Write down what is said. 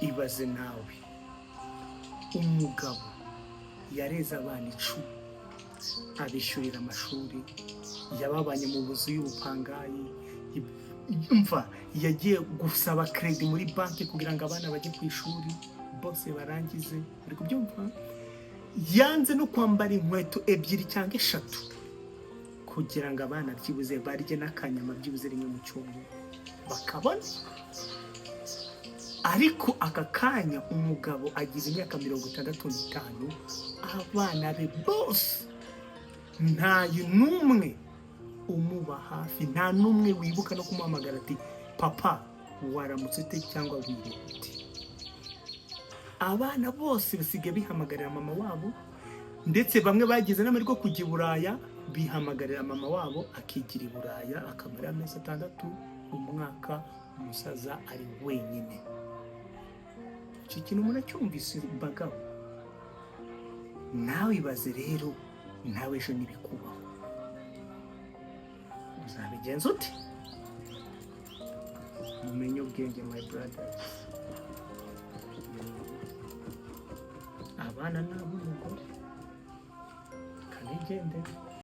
ibaze nawe umugabo yareze abana 10 abishyurira amashuri, yababanye mu buzu y'ubupangayi, umva yagiye gusaba credit muri banki kugira ngo abana bajye ku ishuri bose barangize. Uri kubyumva? Yanze no kwambara inkweto 2 cyangwa 3 kugira ngo abana byibuze barye n'akanyama byibuze rimwe mu cyumweru bakabona. Ariko aka kanya umugabo agize imyaka 65, abana be bose nta n'umwe umuba hafi, nta n'umwe wibuka no kumuhamagara ati papa waramutse ute cyangwa wirete. Abana bose basigaye bihamagarira mama wabo, ndetse bamwe bagize n'amahirwe kujya i Buraya bihamagarira mama wabo akigira i Buraya akamara amezi 6 umwaka, umusaza ari wenyine. Icyo kintu muracyumvise bagabo? Nawe ibaze rero, nawe ejo nibikubaho uzabigenza ute? Mumenye ubwenge my brothers. Abana nabo umugore kanigendera.